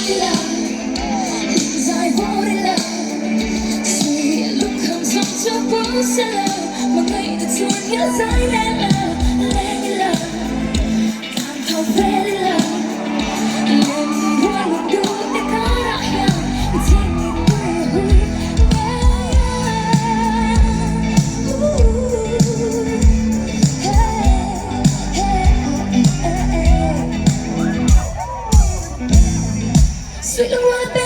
in love, because I fall in love. Say lúc không giống cho bố sẽ love, mà ngày đã chôn nhớ dài lên love, càng không fall in love. Lên buồn một đôi để có đã hiểu, chỉ nghĩ quên. Sweet little baby.